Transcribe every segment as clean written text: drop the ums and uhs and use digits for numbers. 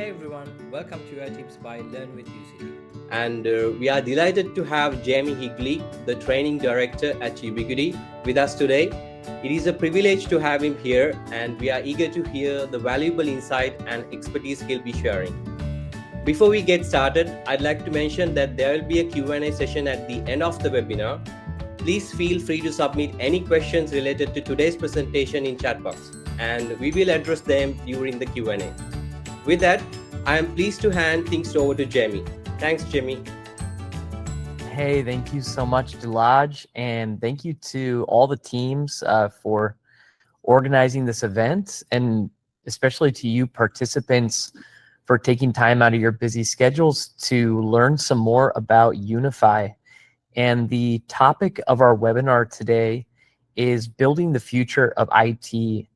Hey everyone, welcome to your tips by Learn with UCT. And we are delighted to have Jamie Higley, the training director at Ubiquiti, with us today. It is a privilege to have him here, and we are eager to hear the valuable insight and expertise he'll be sharing. Before we get started, I'd like to mention that there will be a Q&A session at the end of the webinar. Please feel free to submit any questions related to today's presentation in chat box, and we will address them during the Q&A. With that, I am pleased to hand things over to Jamie. Thanks, Jamie. Hey, thank you so much, Dilaj, and thank you to all the teams for organizing this event, and especially to you participants for taking time out of your busy schedules to learn some more about UniFi. And the topic of our webinar today is building the future of IT.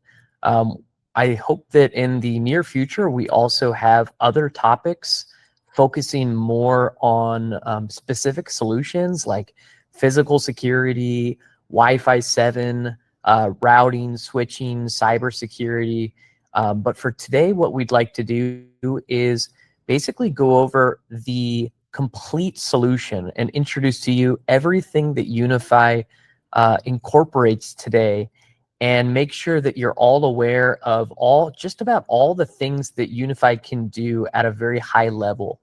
I hope that in the near future, we also have other topics focusing more on specific solutions like physical security, Wi-Fi 7, routing, switching, cybersecurity. But for today, what we'd like to do is basically go over the complete solution and introduce to you everything that UniFi incorporates today, and make sure that you're all aware of just about all the things that UniFi can do at a very high level.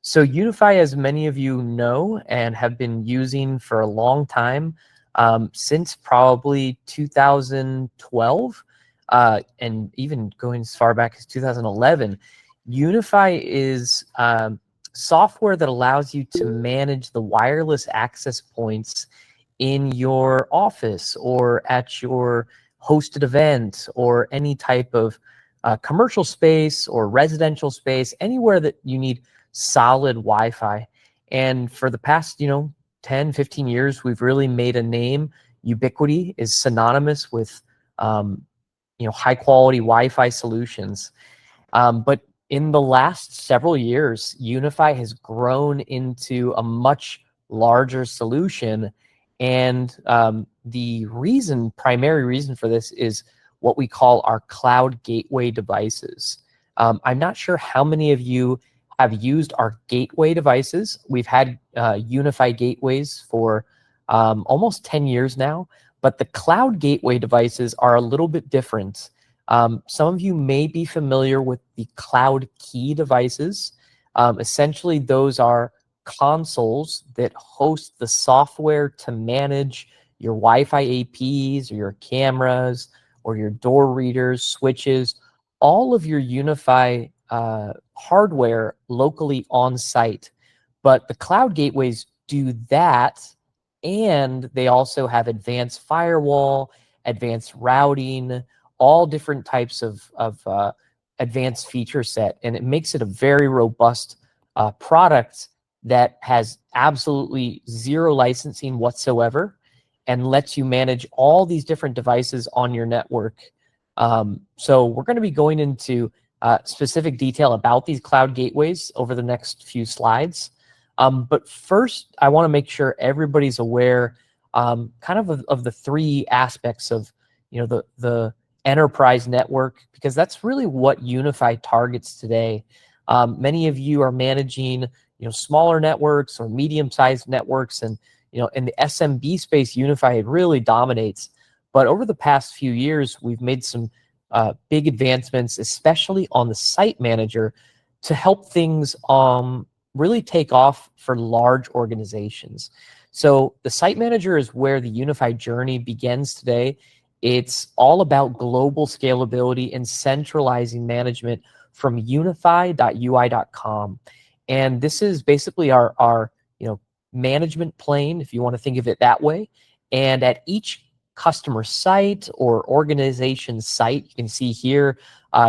So UniFi, as many of you know and have been using for a long time, since probably 2012, and even going as far back as 2011, UniFi is software that allows you to manage the wireless access points in your office or at your hosted event or any type of commercial space or residential space, anywhere that you need solid Wi-Fi. And for the past, 10, 15 years, we've really made a name. Ubiquiti is synonymous with, high quality Wi-Fi solutions. But in the last several years, UniFi has grown into a much larger solution. And the primary reason for this is what we call our cloud gateway devices. I'm not sure how many of you have used our gateway devices. We've had UniFi gateways for almost 10 years now, but the cloud gateway devices are a little bit different. Some of you may be familiar with the cloud key devices. Essentially, those are consoles that host the software to manage your Wi-Fi APs or your cameras or your door readers, switches, all of your UniFi hardware locally on site. But the cloud gateways do that, and they also have advanced firewall, advanced routing, all different types of advanced feature set, and it makes it a very robust product that has absolutely zero licensing whatsoever and lets you manage all these different devices on your network. So we're going to be going into specific detail about these cloud gateways over the next few slides. But first, I want to make sure everybody's aware kind of the three aspects of the enterprise network, because that's really what UniFi targets today. Many of you are managing smaller networks or medium-sized networks, and in the SMB space, UniFi really dominates. But over the past few years, we've made some big advancements, especially on the site manager, to help things really take off for large organizations. So the site manager is where the UniFi journey begins today. It's all about global scalability and centralizing management from unifi.ui.com. And this is basically our management plane, if you want to think of it that way. And at each customer site or organization site, you can see here,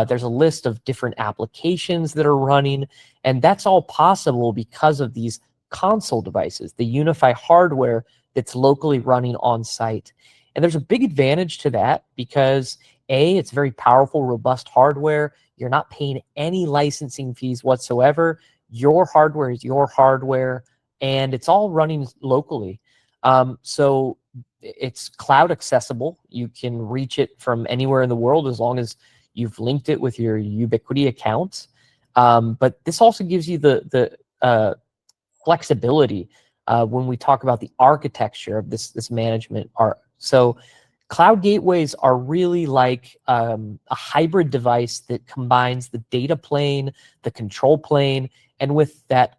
there's a list of different applications that are running. And that's all possible because of these console devices, the UniFi hardware that's locally running on site. And there's a big advantage to that because A, it's very powerful, robust hardware. You're not paying any licensing fees whatsoever. Your hardware is your hardware, and it's all running locally. So it's cloud accessible. You can reach it from anywhere in the world as long as you've linked it with your Ubiquiti account. But this also gives you the flexibility when we talk about the architecture of this management art. So cloud gateways are really like a hybrid device that combines the data plane, the control plane, and with that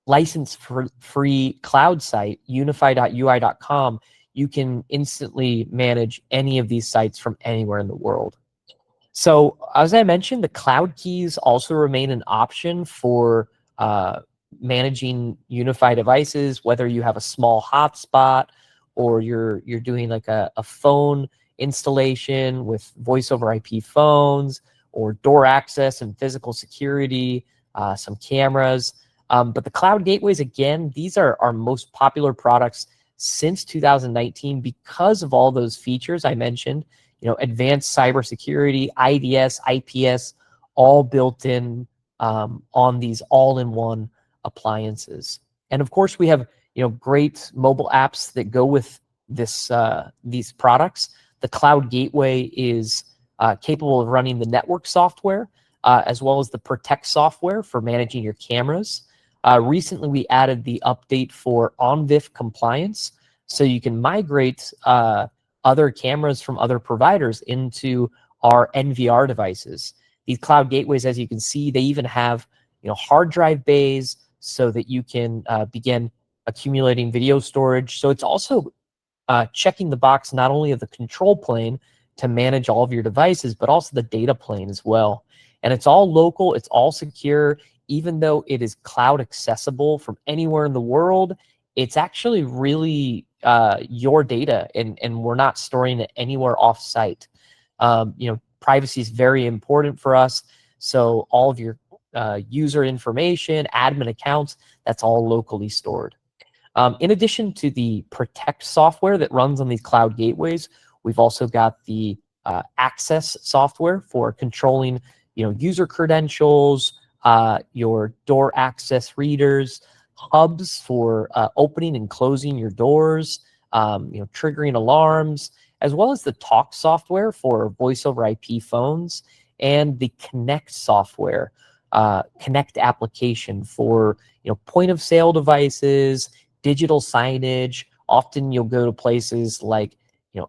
license-free cloud site, unifi.ui.com, you can instantly manage any of these sites from anywhere in the world. So as I mentioned, the cloud keys also remain an option for managing UniFi devices, whether you have a small hotspot or you're doing like a phone installation with voice over IP phones, or door access and physical security, some cameras. But the cloud gateways, again, these are our most popular products since 2019 because of all those features I mentioned. Advanced cybersecurity, IDS, IPS, all built in on these all-in-one appliances. And of course, we have great mobile apps that go with these products. The cloud gateway is capable of running the network software as well as the Protect software for managing your cameras. Recently, we added the update for ONVIF compliance, so you can migrate other cameras from other providers into our NVR devices. These cloud gateways, as you can see, they even have hard drive bays so that you can begin accumulating video storage. So it's also checking the box not only of the control plane to manage all of your devices, but also the data plane as well. And it's all local, it's all secure. Even though it is cloud accessible from anywhere in the world, it's actually really your data, and we're not storing it anywhere off-site. Privacy is very important for us, so all of your user information, admin accounts, that's all locally stored. In addition to the Protect software that runs on these cloud gateways, we've also got the Access software for controlling user credentials, your door access readers, hubs for opening and closing your doors, triggering alarms, as well as the Talk software for voice over IP phones, and the Connect software, Connect application for point of sale devices, digital signage. Often you'll go to places like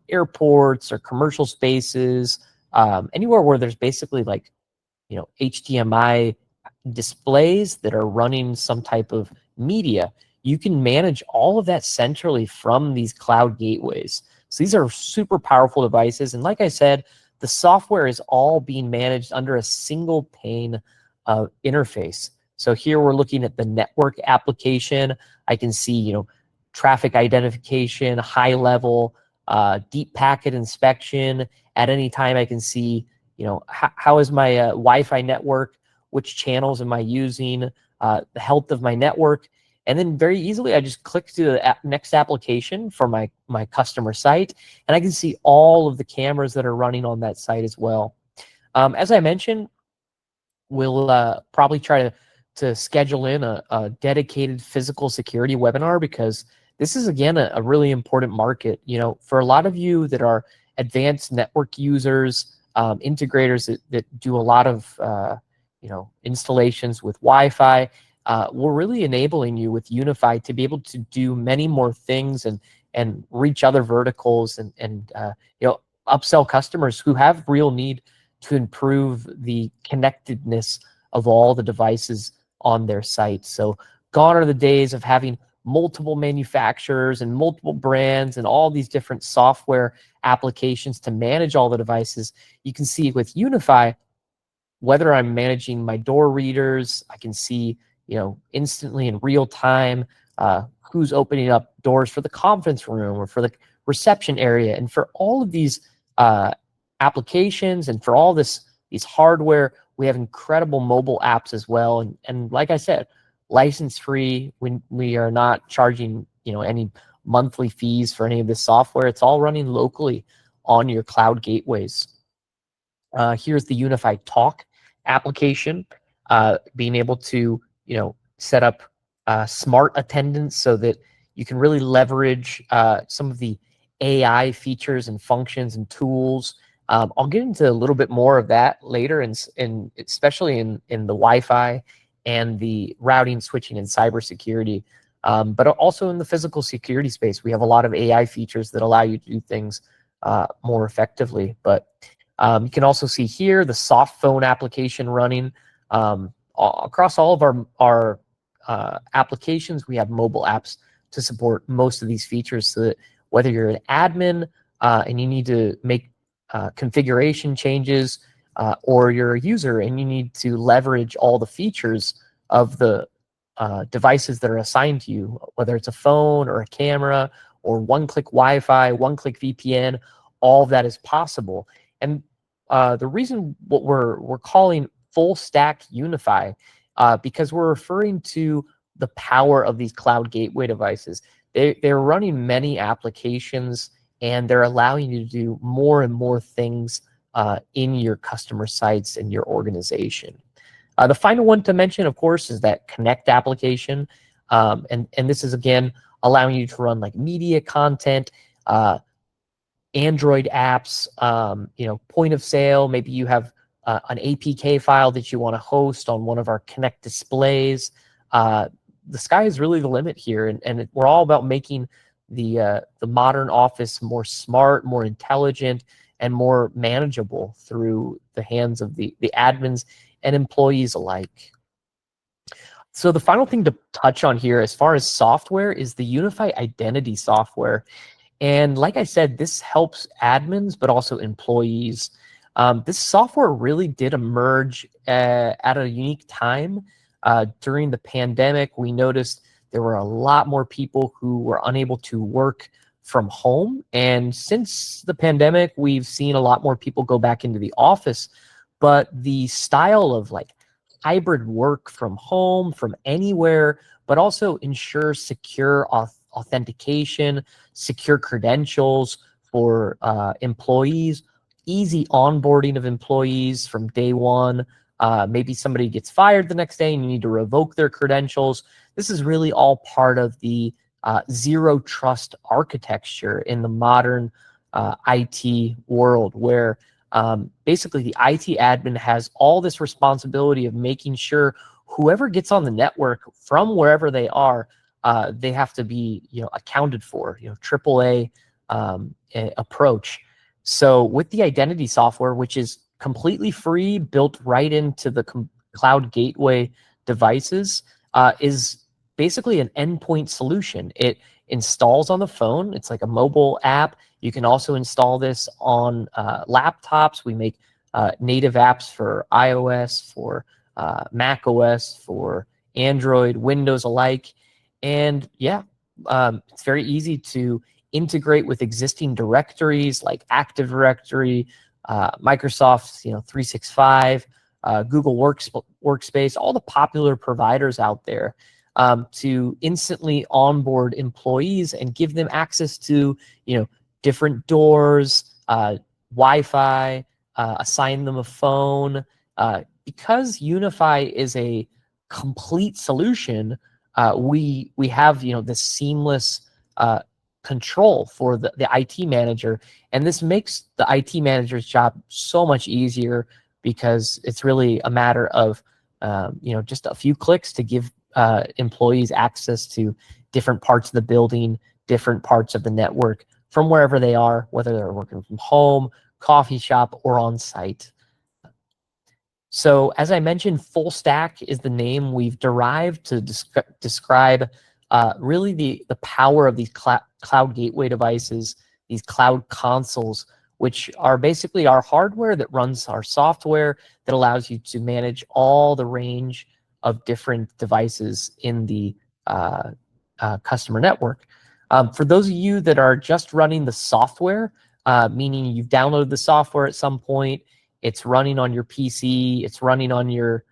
airports or commercial spaces, anywhere where there's basically like HDMI displays that are running some type of media. You can manage all of that centrally from these cloud gateways. So these are super powerful devices. And like I said, the software is all being managed under a single pane interface. So here we're looking at the network application. I can see, traffic identification, high level, deep packet inspection. At any time, I can see, how is my Wi-Fi network? Which channels am I using? The health of my network. And then very easily, I just click to the next application for my customer site, and I can see all of the cameras that are running on that site as well. As I mentioned, we'll probably try to schedule in a dedicated physical security webinar, because this is, again, a really important market. For a lot of you that are advanced network users, integrators that do a lot of installations with Wi-Fi, we're really enabling you with UniFi to be able to do many more things and reach other verticals and upsell customers who have real need to improve the connectedness of all the devices on their site. So gone are the days of having multiple manufacturers and multiple brands and all these different software applications to manage all the devices. You can see with UniFi, whether I'm managing my door readers, I can see instantly in real time who's opening up doors for the conference room or for the reception area. And for all of these applications and for all these hardware, we have incredible mobile apps as well. And like I said, license free. We are not charging any monthly fees for any of this software. It's all running locally on your cloud gateways. Here's the UniFi Talk application, being able to set up smart attendance so that you can really leverage some of the AI features and functions and tools I'll get into a little bit more of that later, especially in the Wi-Fi and the routing, switching, and cybersecurity. But also in the physical security space, we have a lot of AI features that allow you to do things more effectively. But you can also see here the soft phone application running across all of our applications. We have mobile apps to support most of these features, so that whether you're an admin and you need to make configuration changes, or you're a user and you need to leverage all the features of the devices that are assigned to you, whether it's a phone or a camera or one-click Wi-Fi, one-click VPN, all of that is possible. And the reason what we're calling full stack UniFi, because we're referring to the power of these cloud gateway devices. They're running many applications, and they're allowing you to do more and more things in your customer sites and your organization. The final one to mention, of course, is that Connect application. And this is, again, allowing you to run like media content, Android apps, point of sale. Maybe you have an APK file that you want to host on one of our Connect displays. The sky is really the limit here, and we're all about making the modern office more smart, more intelligent, and more manageable through the hands of the admins and employees alike. So the final thing to touch on here as far as software is the UniFi Identity software. And like I said, this helps admins, but also employees. This software really did emerge at a unique time. During the pandemic, we noticed there were a lot more people who were unable to work from home. And since the pandemic, we've seen a lot more people go back into the office. But the style of like hybrid work from home, from anywhere, but also ensure secure authentication, secure credentials for employees, easy onboarding of employees from day one. Maybe somebody gets fired the next day and you need to revoke their credentials. This is really all part of the zero trust architecture in the modern IT world, where basically the IT admin has all this responsibility of making sure whoever gets on the network from wherever they are, they have to be accounted for, AAA approach. So with the identity software, which is completely free, built right into the cloud gateway devices, is basically an endpoint solution. It installs on the phone. It's like a mobile app. You can also install this on laptops. We make native apps for iOS, for Mac OS, for Android, Windows alike. And yeah, it's very easy to integrate with existing directories like Active Directory, Microsoft 365, Google Workspace, all the popular providers out there, to instantly onboard employees and give them access to different doors, Wi-Fi, assign them a phone. Because UniFi is a complete solution, we have this seamless control for the IT manager, and this makes the IT manager's job so much easier, because it's really a matter of just a few clicks to give employees access to different parts of the building, different parts of the network from wherever they are, whether they're working from home, coffee shop, or on site. So as I mentioned, full stack is the name we've derived to describe really the power of these cloud gateway devices, these cloud consoles, which are basically our hardware that runs our software that allows you to manage all the range of different devices in the customer network. For those of you that are just running the software, meaning you've downloaded the software at some point, it's running on your PC, it's running on your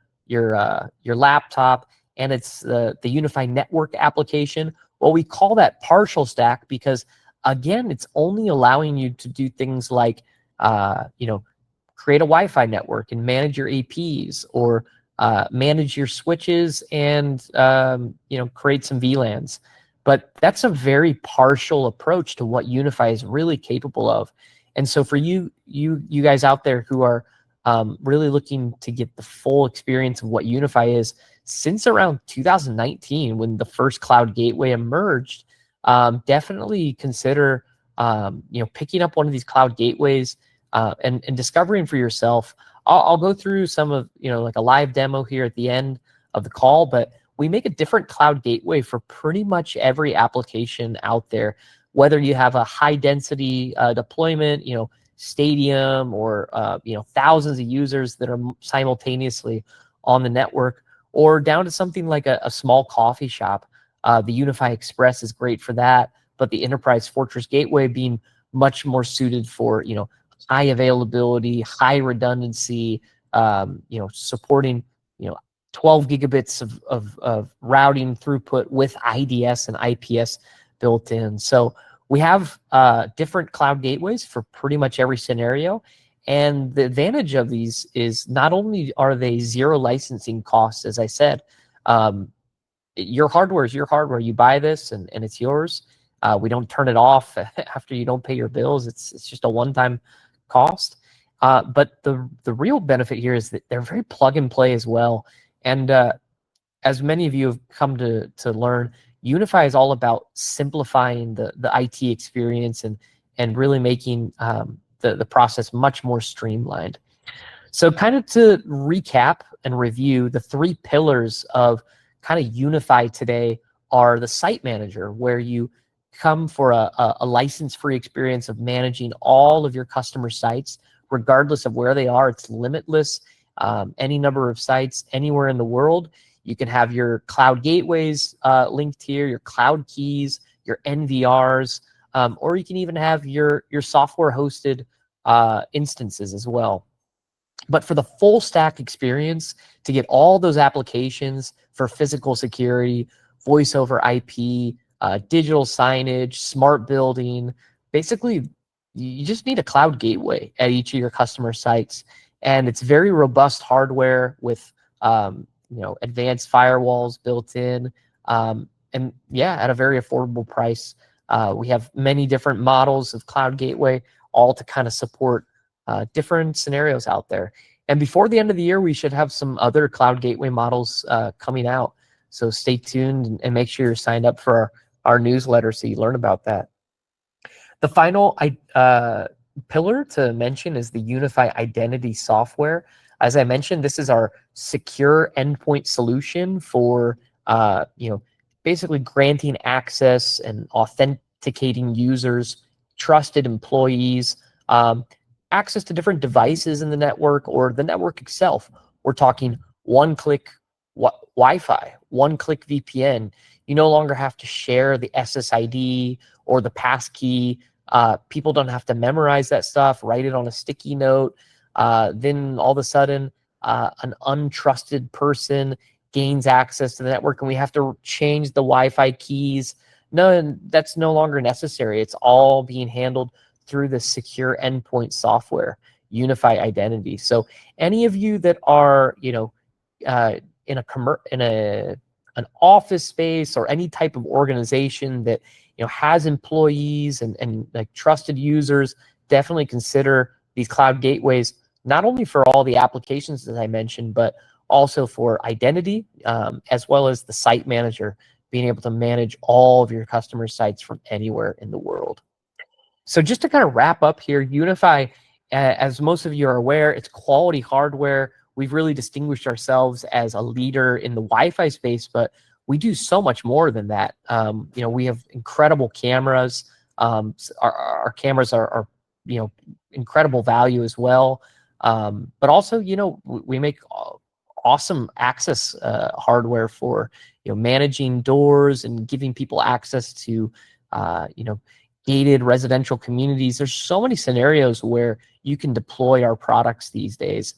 laptop, and it's the UniFi Network application. Well, we call that partial stack because, again, it's only allowing you to do things like, create a Wi-Fi network and manage your APs, or manage your switches and, create some VLANs. But that's a very partial approach to what UniFi is really capable of. And so for you you guys out there who are really looking to get the full experience of what UniFi is, since around 2019 when the first cloud gateway emerged, definitely consider picking up one of these cloud gateways and discovering for yourself. I'll go through some of like a live demo here at the end of the call, but we make a different cloud gateway for pretty much every application out there, whether you have a high density deployment, stadium, or thousands of users that are simultaneously on the network, or down to something like a small coffee shop. The UniFi Express is great for that, but the Enterprise Fortress Gateway being much more suited for high availability, high redundancy, supporting 12 gigabits of routing throughput with IDS and IPS built in. So we have different cloud gateways for pretty much every scenario. And the advantage of these is not only are they zero licensing costs, as I said, your hardware is your hardware. You buy this and it's yours. We don't turn it off after you don't pay your bills. It's just a one-time cost. But the real benefit here is that they're very plug and play as well. And as many of you have come to learn, UniFi is all about simplifying the IT experience and really making the process much more streamlined. So kind of to recap and review, the three pillars of kind of UniFi today are the site manager, where you come for a license-free experience of managing all of your customer sites, regardless of where they are. It's limitless. Any number of sites anywhere in the world. You can have your cloud gateways linked here, your cloud keys, your NVRs, or you can even have your software hosted instances as well. But for the full stack experience, to get all those applications for physical security, voice over IP, digital signage, smart building, basically you just need a cloud gateway at each of your customer sites. And it's very robust hardware with advanced firewalls built in, and yeah, at a very affordable price. We have many different models of cloud gateway, all to kind of support different scenarios out there. And before the end of the year, we should have some other cloud gateway models coming out. So stay tuned and make sure you're signed up for our newsletter so you learn about that. The final pillar to mention is the UniFi Identity software. As I mentioned, this is our secure endpoint solution for basically granting access and authenticating users, trusted employees, access to different devices in the network or the network itself. We're talking one-click Wi-Fi, one-click VPN. You no longer have to share the SSID or the passkey. People don't have to memorize that stuff, write it on a sticky note. Then all of a sudden, an untrusted person gains access to the network and we have to change the Wi-Fi keys. No, that's no longer necessary. It's all being handled through the secure endpoint software, UniFi Identity. So any of you that are, in an office space or any type of organization that has employees and like trusted users, definitely consider these cloud gateways, not only for all the applications that I mentioned, but also for identity, as well as the site manager, being able to manage all of your customer sites from anywhere in the world. So just to kind of wrap up here, UniFi, as most of you are aware, it's quality hardware. We've really distinguished ourselves as a leader in the Wi-Fi space, but we do so much more than that. We have incredible cameras. Our cameras are incredible value as well. But also, we make awesome access hardware for managing doors and giving people access to gated residential communities. There's so many scenarios where you can deploy our products these days.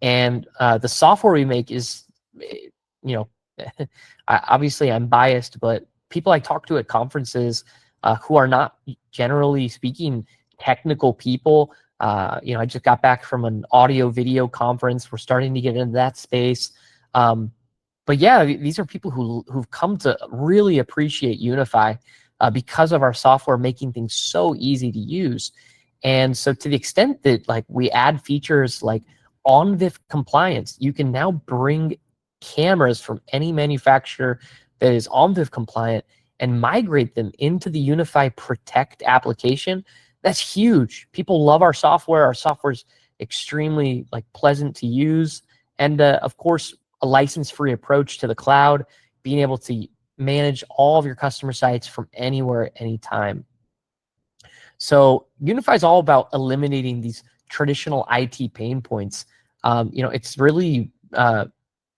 And the software we make is, obviously I'm biased, but people I talk to at conferences who are not generally speaking technical people, I just got back from an audio video conference. We're starting to get into that space. But yeah, these are people who've come to really appreciate UniFi because of our software making things so easy to use. And so to the extent that like we add features like on-VIF compliance, you can now bring cameras from any manufacturer that is on-VIF compliant and migrate them into the UniFi Protect application. That's huge. People love our software. Our software's extremely like pleasant to use. And of course, a license-free approach to the cloud, being able to manage all of your customer sites from anywhere at any time. So UniFi is all about eliminating these traditional IT pain points. It's really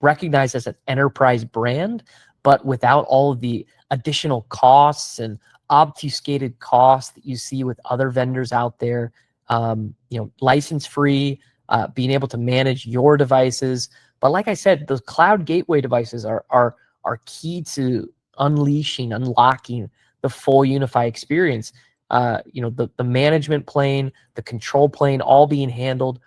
recognized as an enterprise brand, but without all of the additional costs and obfuscated costs that you see with other vendors out there. License free, being able to manage your devices. But like I said, those cloud gateway devices are key to unlocking the full UniFi experience. The management plane, the control plane, all being handled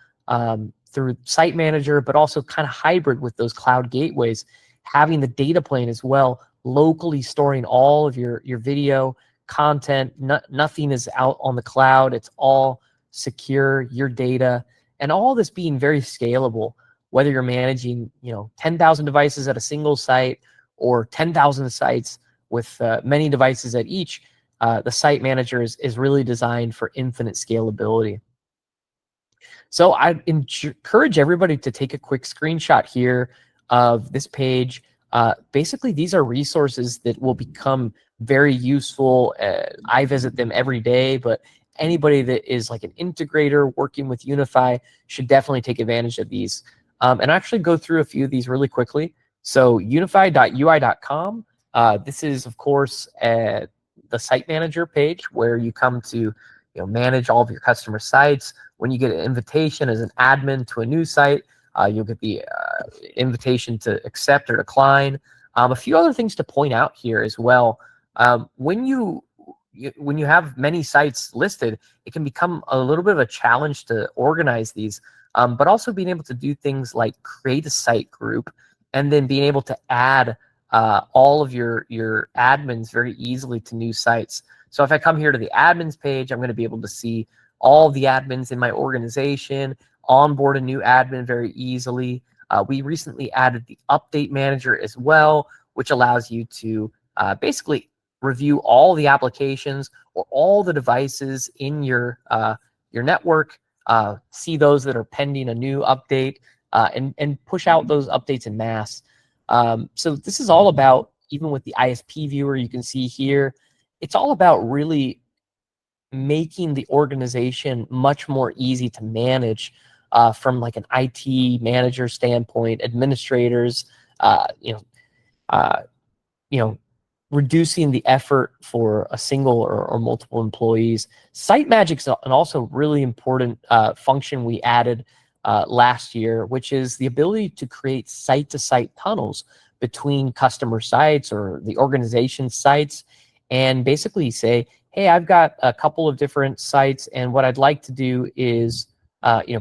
through Site Manager, but also kind of hybrid with those cloud gateways, having the data plane as well, locally storing all of your video content. Nothing is out on the cloud. It's all secure, your data, and all this being very scalable, whether you're managing 10,000 devices at a single site or 10,000 sites with many devices at each. The Site Manager is really designed for infinite scalability. So I encourage everybody to take a quick screenshot here of this page. Basically, these are resources that will become very useful. I visit them every day, but anybody that is like an integrator working with UniFi should definitely take advantage of these. And actually go through a few of these really quickly. So unifi.ui.com. This is, of course, the Site Manager page where you come to manage all of your customer sites. When you get an invitation as an admin to a new site, you'll get the invitation to accept or decline. A few other things to point out here as well. When you have many sites listed, it can become a little bit of a challenge to organize these, but also being able to do things like create a site group and then being able to add all of your admins very easily to new sites. So if I come here to the admins page, I'm going to be able to see all the admins in my organization, onboard a new admin very easily. We recently added the update manager as well, which allows you to basically review all the applications or all the devices in your network, see those that are pending a new update, and push out those updates en masse. So this is all about, even with the ISP viewer, you can see here, it's all about really making the organization much more easy to manage from like an IT manager standpoint, administrators, reducing the effort for a single or multiple employees. Site Magic's an also really important function we added last year, which is the ability to create site-to-site tunnels between customer sites or the organization sites, and basically say, hey, I've got a couple of different sites, and what I'd like to do is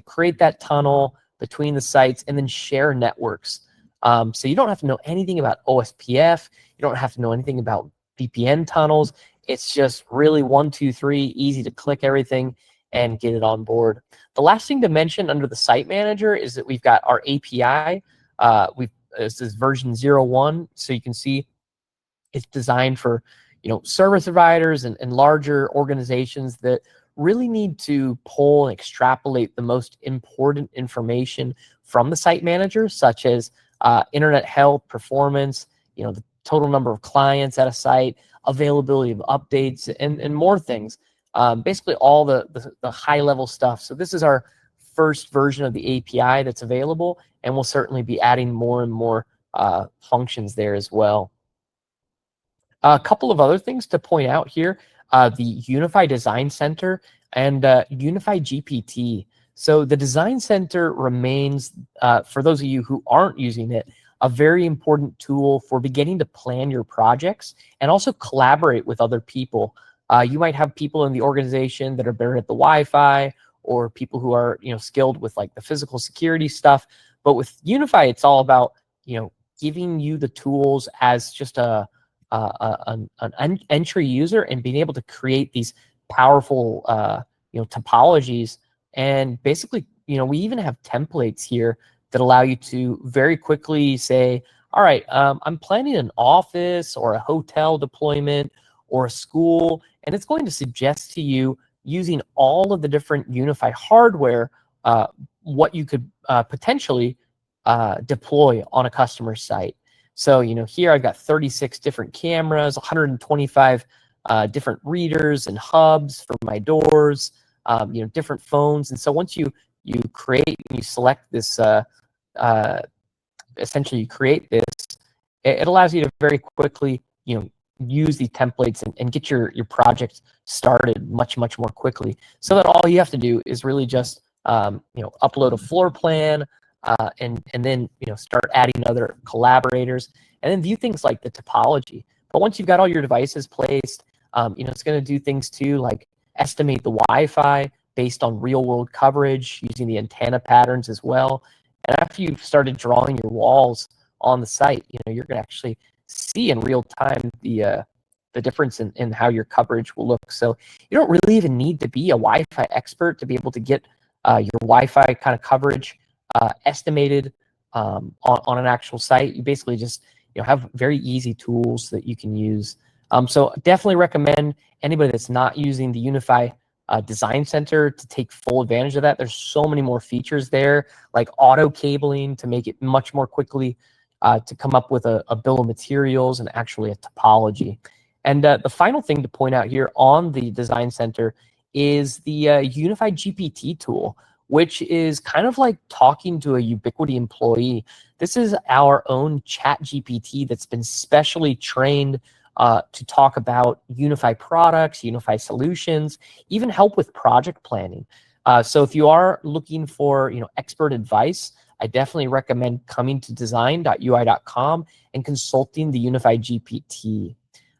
create that tunnel between the sites and then share networks. So you don't have to know anything about OSPF. You don't have to know anything about VPN tunnels. It's just really 1, 2, 3, easy to click everything and get it on board. The last thing to mention under the Site Manager is that we've got our API. This is version 0.1, so you can see it's designed for service providers and larger organizations that really need to pull and extrapolate the most important information from the Site Manager, such as internet health, performance, the total number of clients at a site, availability of updates, and more things. Basically all the high level stuff. So this is our first version of the API that's available, and we'll certainly be adding more and more functions there as well. A couple of other things to point out here, the UniFi Design Center and UniFi GPT. So the Design Center remains, for those of you who aren't using it, a very important tool for beginning to plan your projects and also collaborate with other people. You might have people in the organization that are better at the Wi-Fi, or people who are skilled with like the physical security stuff. But with UniFi, it's all about giving you the tools as just an entry user and being able to create these powerful topologies. And basically, we even have templates here that allow you to very quickly say, all right, I'm planning an office or a hotel deployment or a school, and it's going to suggest to you, using all of the different UniFi hardware, what you could potentially deploy on a customer site. So, here I've got 36 different cameras, 125 different readers and hubs for my doors, different phones. And so once you create and you select this, essentially you create this, it allows you to very quickly, use these templates and get your project started much more quickly. So that all you have to do is really just upload a floor plan, and then start adding other collaborators, and then view things like the topology. But once you've got all your devices placed, it's going to do things too, like estimate the Wi-Fi based on real-world coverage using the antenna patterns as well. And after you've started drawing your walls on the site, you're going to actually see in real time the difference in how your coverage will look. So you don't really even need to be a Wi-Fi expert to be able to get your Wi-Fi kind of coverage estimated on an actual site. You basically just have very easy tools that you can use. So definitely recommend anybody that's not using the UniFi Design Center to take full advantage of that. There's so many more features there, like auto cabling to make it much more quickly to come up with a bill of materials and actually a topology. And the final thing to point out here on the Design Center is the UniFi GPT tool, which is kind of like talking to a Ubiquiti employee. This is our own chat GPT that's been specially trained to talk about UniFi products, UniFi solutions, even help with project planning. So if you are looking for expert advice, I definitely recommend coming to design.ui.com and consulting the UniFi GPT.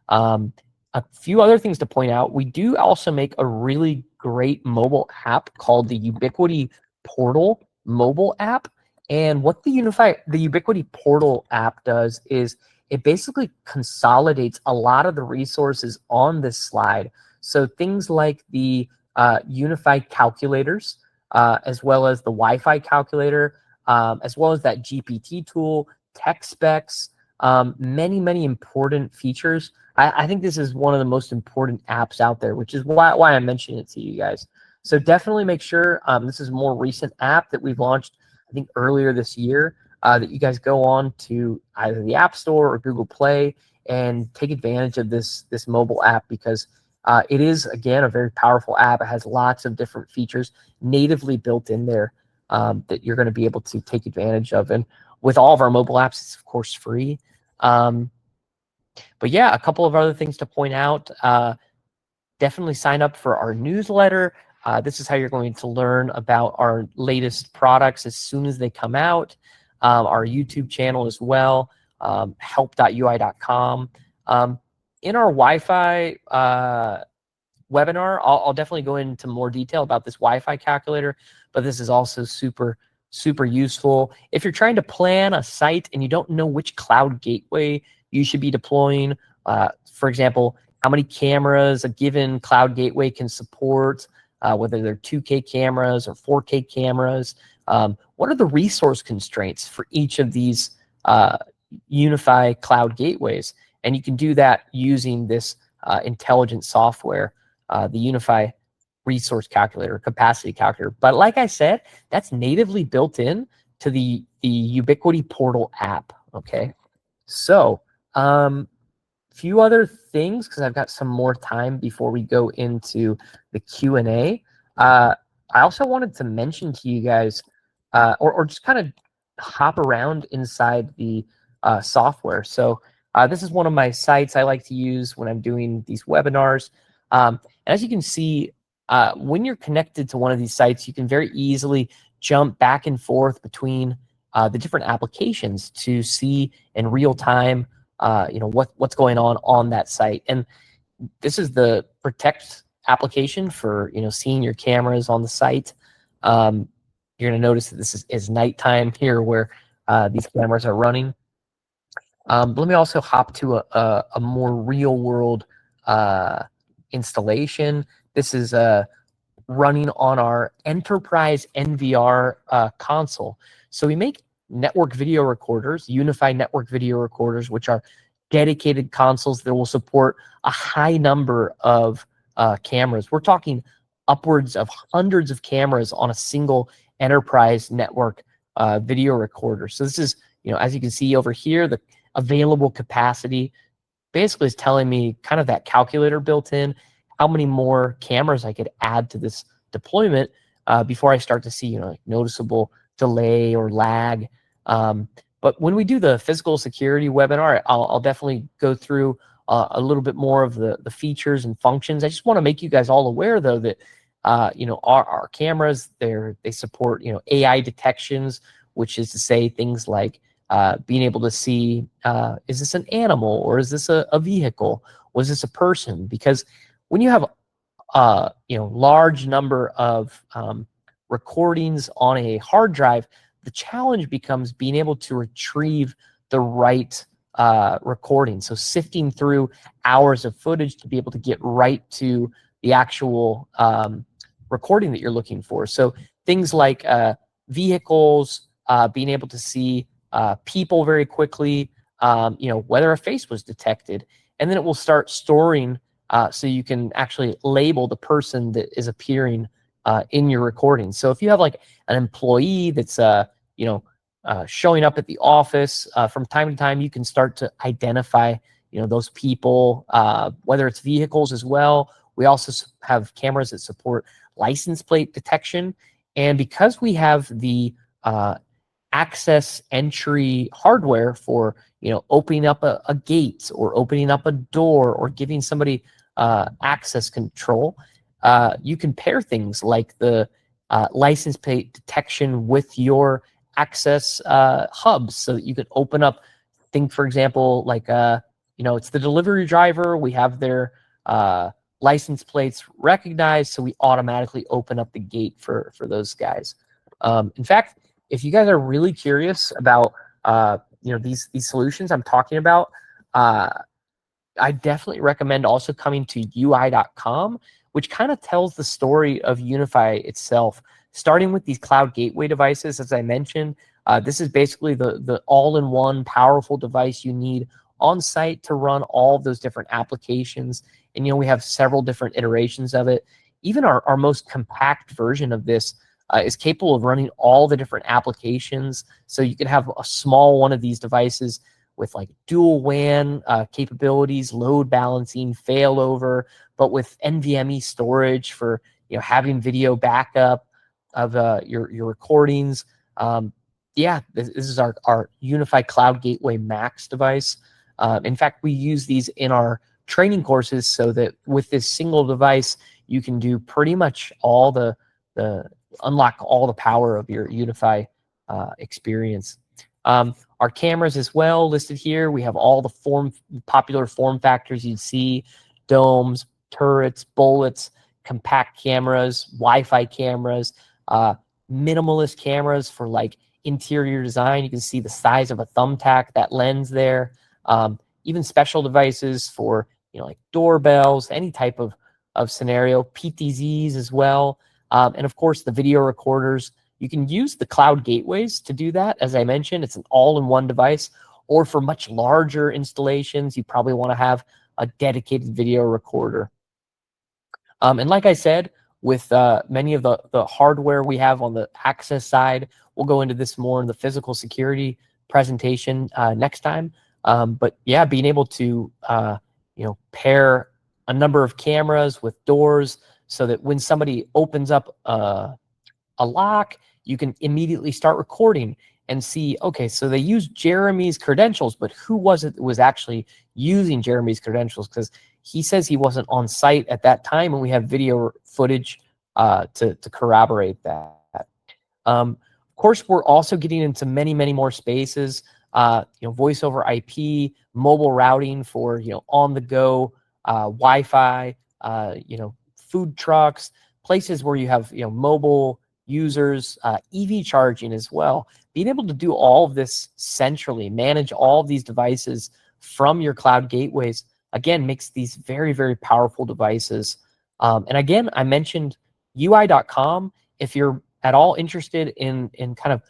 A few other things to point out: we do also make a really great mobile app called the Ubiquiti Portal mobile app. And what the Ubiquiti Portal app does is it basically consolidates a lot of the resources on this slide. So things like the UniFi calculators, as well as the Wi-Fi calculator, as well as that GPT tool, tech specs, many important features. I think this is one of the most important apps out there, which is why I'm mentioning it to you guys. So definitely make sure, this is a more recent app that we've launched, I think earlier this year, that you guys go on to either the App Store or Google Play and take advantage of this mobile app, because it is, again, a very powerful app. It has lots of different features natively built in there that you're going to be able to take advantage of. And with all of our mobile apps, it's of course free. But yeah, a couple of other things to point out. Definitely sign up for our newsletter. This is how you're going to learn about our latest products as soon as they come out. Our YouTube channel as well, help.ui.com. In our Wi-Fi webinar, I'll definitely go into more detail about this Wi-Fi calculator, but this is also super useful. If you're trying to plan a site and you don't know which cloud gateway you should be deploying, for example, how many cameras a given cloud gateway can support, whether they're 2K cameras or 4K cameras, what are the resource constraints for each of these UniFi cloud gateways? And you can do that using this intelligent software, the UniFi resource calculator, capacity calculator. But like I said, that's natively built in to the Ubiquiti Portal app. Okay, so few other things, because I've got some more time before we go into the Q&A. I also wanted to mention to you guys, or just kind of hop around inside the software. So this is one of my sites I like to use when I'm doing these webinars. And as you can see, when you're connected to one of these sites, you can very easily jump back and forth between the different applications to see in real time what's going on that site. And this is the Protect application for seeing your cameras on the site. You're going to notice that this is nighttime here where these cameras are running. But let me also hop to a more real world installation. This is running on our enterprise NVR console. So we make network video recorders, UniFi network video recorders, which are dedicated consoles that will support a high number of cameras. We're talking upwards of hundreds of cameras on a single enterprise network video recorder. So this is, as you can see over here, the available capacity basically is telling me kind of that calculator built in, how many more cameras I could add to this deployment before I start to see, like noticeable delay or lag. But when we do the physical security webinar, I'll definitely go through a little bit more of the features and functions. I just want to make you guys all aware, though, that our cameras, they support AI detections, which is to say things like being able to see, is this an animal or is this a vehicle? Was this a person? Because when you have large number of recordings on a hard drive, the challenge becomes being able to retrieve the right recording. So sifting through hours of footage to be able to get right to the actual recording that you're looking for. So things like vehicles, being able to see people very quickly, whether a face was detected, and then it will start storing so you can actually label the person that is appearing in your recording. So if you have like an employee that's showing up at the office from time to time, you can start to identify those people, whether it's vehicles as well. We also have cameras that support license plate detection, and because we have the access entry hardware for opening up a gate or opening up a door or giving somebody access control, you can pair things like the license plate detection with your access hubs, so that you can open up. Think, for example, like it's the delivery driver. We have their license plates recognized, so we automatically open up the gate for those guys. In fact, if you guys are really curious about these solutions I'm talking about, I definitely recommend also coming to UI.com, which kind of tells the story of UniFi itself, starting with these cloud gateway devices. As I mentioned, this is basically the all-in-one powerful device you need on site to run all of those different applications. And we have several different iterations of it. Even our most compact version of this is capable of running all the different applications. So you can have a small one of these devices with like dual WAN capabilities, load balancing, failover, but with NVMe storage for having video backup of your recordings. This is our UniFi Cloud Gateway Max device. In fact, we use these in our training courses so that with this single device, you can do pretty much all the unlock all the power of your UniFi experience. Our cameras as well listed here. We have all the popular form factors you'd see: domes, turrets, bullets, compact cameras, Wi-Fi cameras, minimalist cameras for like interior design. You can see the size of a thumbtack, that lens there. Even special devices for like doorbells, any type of scenario, PTZs as well. And of course, the video recorders. You can use the cloud gateways to do that. As I mentioned, it's an all-in-one device. Or for much larger installations, you probably want to have a dedicated video recorder. And like I said, with many of the hardware we have on the access side, we'll go into this more in the physical security presentation next time. But yeah, being able to pair a number of cameras with doors so that when somebody opens up a lock, you can immediately start recording and see, okay, so they used Jeremy's credentials, but who was it that was actually using Jeremy's credentials? Because he says he wasn't on site at that time, and we have video footage to corroborate that. Of course, we're also getting into many more spaces. Voice over IP, mobile routing for on-the-go Wi-Fi, food trucks, places where you have mobile users, EV charging as well. Being able to do all of this centrally, manage all of these devices from your cloud gateways, again, makes these very powerful devices. And again, I mentioned UI.com. If you're at all interested in kind of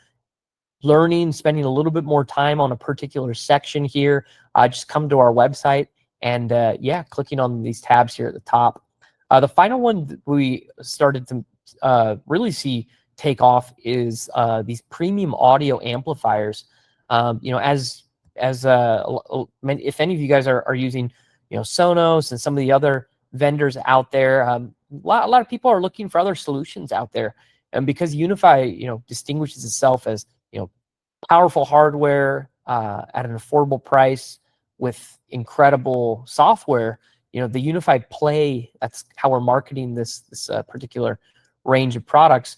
learning, spending a little bit more time on a particular section here, just come to our website and yeah, clicking on these tabs here at the top. The final one that we started to really see take off is these premium audio amplifiers. You know, if any of you guys are using, you know, Sonos and some of the other vendors out there, a lot of people are looking for other solutions out there. And because UniFi, you know, distinguishes itself as, you know, powerful hardware at an affordable price with incredible software, you know, the UniFi Play, that's how we're marketing this particular range of products,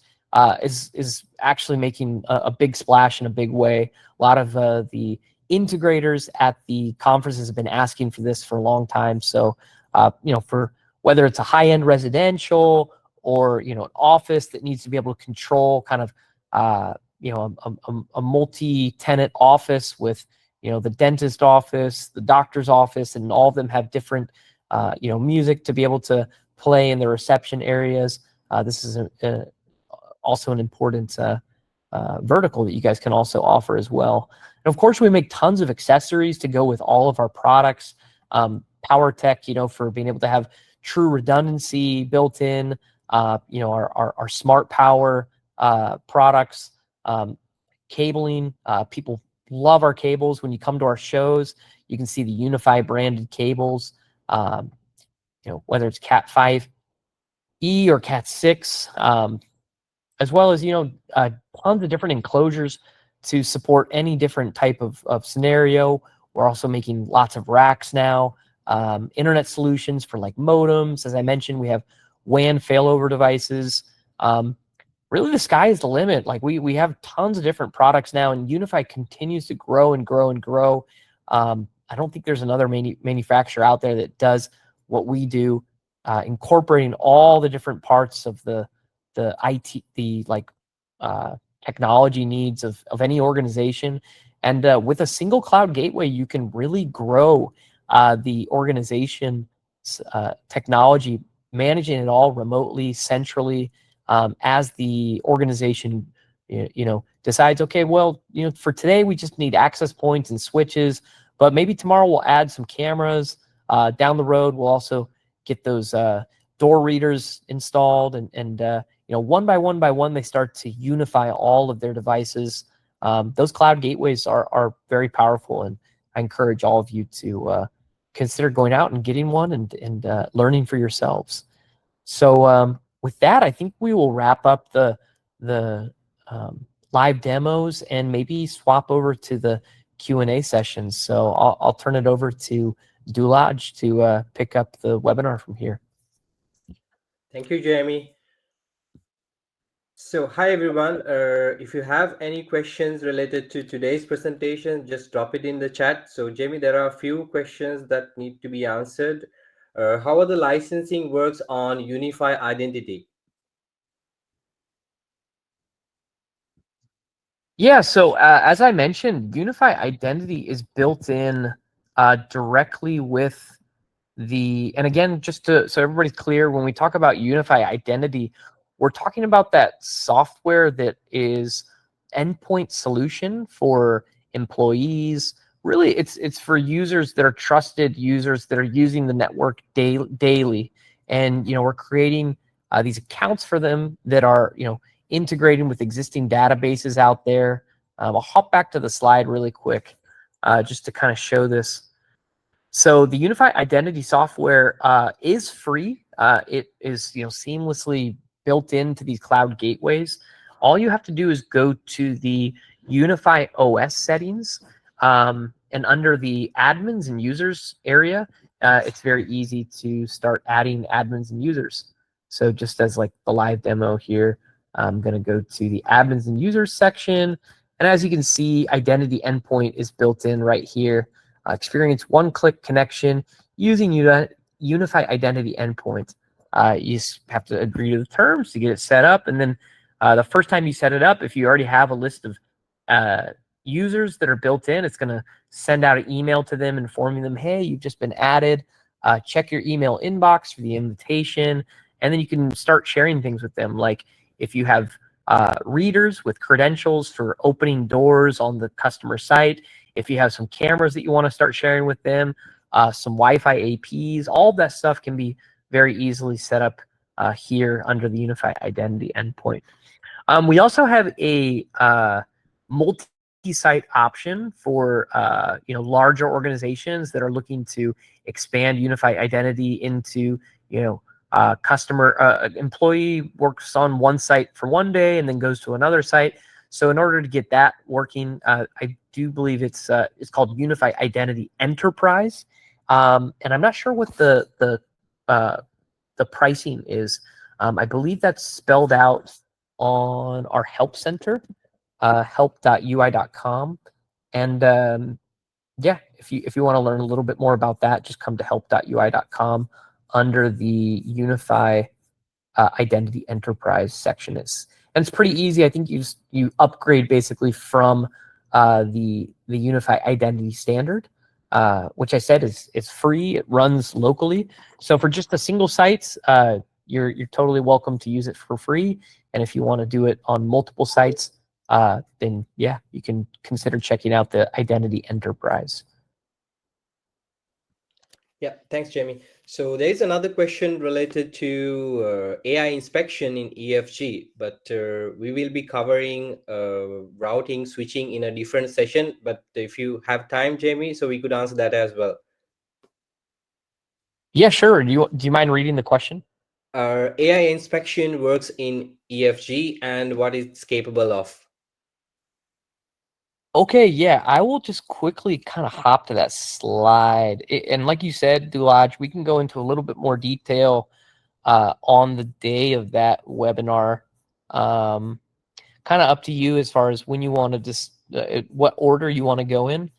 is actually making a big splash in a big way. A lot of the integrators at the conferences have been asking for this for a long time. So, you know, for whether it's a high-end residential or, you know, an office that needs to be able to control kind of, you know, a multi-tenant office with, you know, the dentist office, the doctor's office, and all of them have different, you know, music to be able to play in the reception areas. This is also an important vertical that you guys can also offer as well. And of course, we make tons of accessories to go with all of our products. Power tech, you know, for being able to have true redundancy built in. You know, our smart power products, cabling. People love our cables. When you come to our shows, you can see the UniFi branded cables. You know, whether it's Cat 5e or Cat 6. As well as, you know, tons of different enclosures to support any different type of scenario. We're also making lots of racks now, internet solutions for like modems. As I mentioned, we have WAN failover devices. Really, the sky is the limit. Like we have tons of different products now, and UniFi continues to grow and grow and grow. I don't think there's another manufacturer out there that does what we do, incorporating all the different parts of the IT, the like technology needs of any organization. And with a single cloud gateway, you can really grow the organization's technology, managing it all remotely, centrally, as the organization, you know, decides, okay, well, you know, for today we just need access points and switches, but maybe tomorrow we'll add some cameras. Down the road, we'll also get those door readers installed, and you know, one by one, they start to unify all of their devices. Those cloud gateways are very powerful, and I encourage all of you to consider going out and getting one and learning for yourselves. So with that, I think we will wrap up the live demos and maybe swap over to the Q&A sessions. So I'll turn it over to Dulaj to pick up the webinar from here. Thank you, Jamie. So hi everyone, if you have any questions related to today's presentation, just drop it in the chat. So Jamie, there are a few questions that need to be answered. How are the licensing works on UniFi Identity? Yeah, so as I mentioned, UniFi Identity is built in directly with and again, just so everybody's clear, when we talk about UniFi Identity, we're talking about that software that is endpoint solution for employees. Really, it's for users that are trusted users that are using the network daily. And, you know, we're creating these accounts for them that are, you know, integrating with existing databases out there. I'll hop back to the slide really quick just to kind of show this. So the UniFi Identity software is free. It is, you know, seamlessly built into these cloud gateways. All you have to do is go to the UniFi OS settings, and under the admins and users area, it's very easy to start adding admins and users. So just as like the live demo here, I'm going to go to the admins and users section. And as you can see, identity endpoint is built in right here. Experience one-click connection using UniFi Identity Endpoint. You just have to agree to the terms to get it set up. And then the first time you set it up, if you already have a list of users that are built in, it's going to send out an email to them informing them, hey, you've just been added. Check your email inbox for the invitation. and then you can start sharing things with them. Like if you have readers with credentials for opening doors on the customer site, if you have some cameras that you want to start sharing with them, some Wi-Fi APs, all of that stuff can be very easily set up here under the UniFi Identity endpoint. We also have a multi-site option for larger organizations that are looking to expand UniFi Identity into employee works on one site for one day and then goes to another site. So in order to get that working, I do believe it's called UniFi Identity Enterprise, and I'm not sure what the pricing is. I believe that's spelled out on our help center, help.ui.com, and yeah, if you want to learn a little bit more about that, just come to help.ui.com under the UniFi Identity Enterprise section. It's pretty easy. I think you upgrade basically from the UniFi Identity Standard, which I said is free. It runs locally. So for just a single site, you're totally welcome to use it for free. And if you want to do it on multiple sites, then yeah, you can consider checking out the Identity Enterprise. Yeah, thanks, Jamie. So there is another question related to AI inspection in EFG, but we will be covering routing, switching in a different session. But if you have time, Jamie, so we could answer that as well. Yeah, sure. Do you mind reading the question? AI inspection works in EFG and what it's capable of. Okay, yeah, I will just quickly kind of hop to that slide. And like you said, Dulaj, we can go into a little bit more detail on the day of that webinar. Kind of up to you as far as when you want to just, what order you want to go in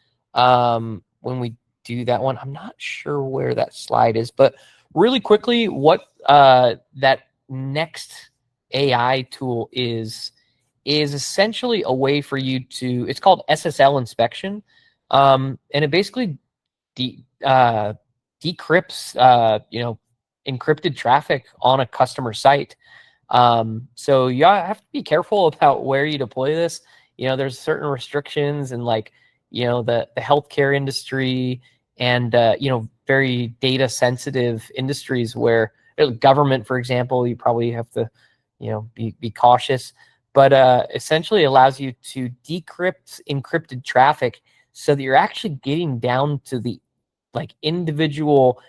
when we do that one. I'm not sure where that slide is, but really quickly, what that next AI tool is essentially a way for you to, it's called SSL inspection. And it basically decrypts, encrypted traffic on a customer site. So you have to be careful about where you deploy this. There's certain restrictions in the healthcare industry and, very data sensitive industries where government, for example, you probably have to, be cautious. But essentially allows you to decrypt encrypted traffic so that you're actually getting down to the individual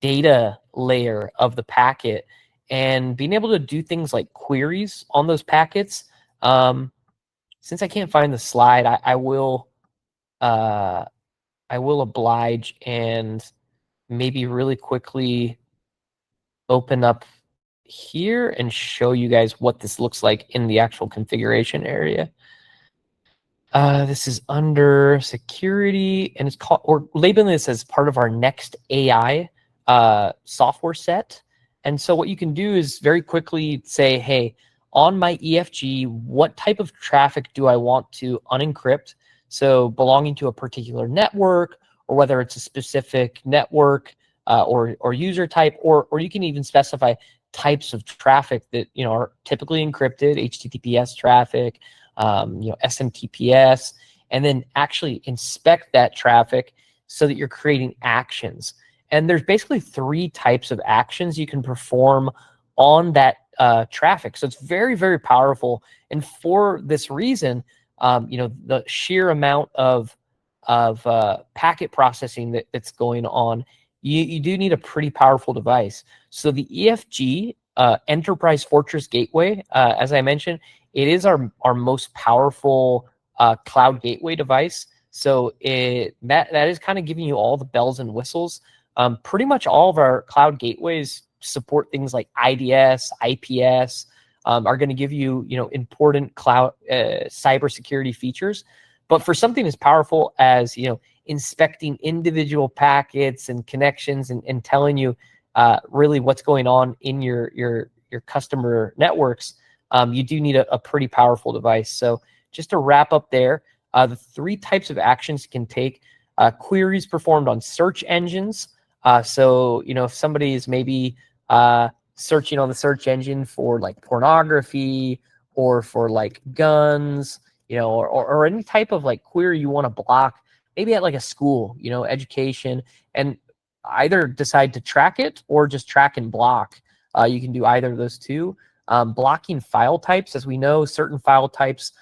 data layer of the packet and being able to do things like queries on those packets. Since I can't find the slide, I will oblige and maybe really quickly open up here and show you guys what this looks like in the actual configuration area. This is under security, and it's called, or labeling this as part of our next AI software set. And so what you can do is very quickly say, hey, on my EFG, what type of traffic do I want to unencrypt? So belonging to a particular network, or whether it's a specific network or user type, or you can even specify types of traffic that are typically encrypted, HTTPS traffic, SMTPS, and then actually inspect that traffic so that you're creating actions. And there's basically 3 types of actions you can perform on that traffic. So it's very, very powerful. And for this reason, the sheer amount of packet processing that's going on, you do need a pretty powerful device. So the EFG Enterprise Fortress Gateway, as I mentioned, it is our most powerful cloud gateway device. So that is kind of giving you all the bells and whistles. Pretty much all of our cloud gateways support things like IDS, IPS, are going to give you important cloud cybersecurity features. But for something as powerful as inspecting individual packets and connections and telling you really what's going on in your customer networks, you do need a pretty powerful device. So just to wrap up there, the 3 types of actions you can take: queries performed on search engines. So if somebody is maybe searching on the search engine for like pornography or for like guns, or any type of like query you want to block, maybe at like a school, education, and either decide to track it or just track and block. You can do either of those two. Blocking file types, as we know, certain file types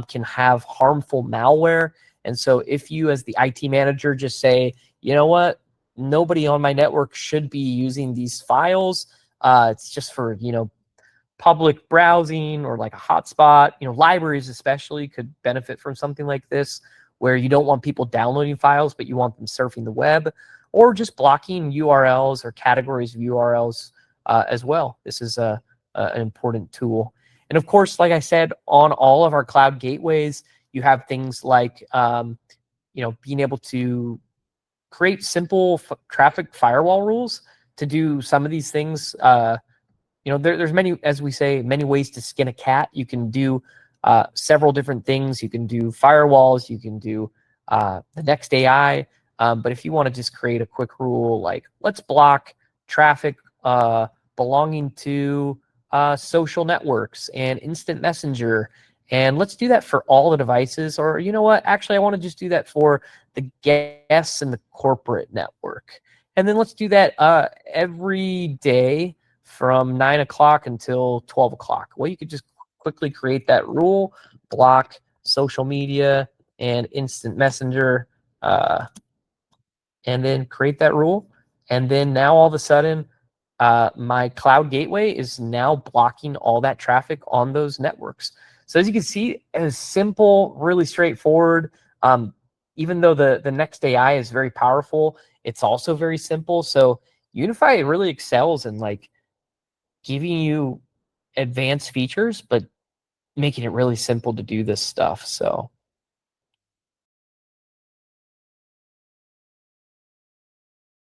can have harmful malware. And so if you, as the IT manager, just say, you know what, nobody on my network should be using these files. It's just for, public browsing or like a hotspot. Libraries especially could benefit from something like this, where you don't want people downloading files, but you want them surfing the web, or just blocking URLs or categories of URLs as well. This is an important tool. And of course, like I said, on all of our cloud gateways, you have things like, being able to create simple traffic firewall rules to do some of these things. There's many, as we say, many ways to skin a cat. You can do several different things. You can do firewalls. You can do the next AI. But if you want to just create a quick rule, like let's block traffic belonging to social networks and instant messenger, and let's do that for all the devices. Or you know what, actually I want to just do that for the guests in the corporate network, and then let's do that every day from 9 o'clock until 12 o'clock. Well, you could just quickly create that rule, block social media and instant messenger, and then create that rule. And then now all of a sudden, my cloud gateway is now blocking all that traffic on those networks. So as you can see, it's simple, really straightforward. Even though the next AI is very powerful, it's also very simple. So UniFi really excels in like giving you advanced features, but making it really simple to do this stuff. So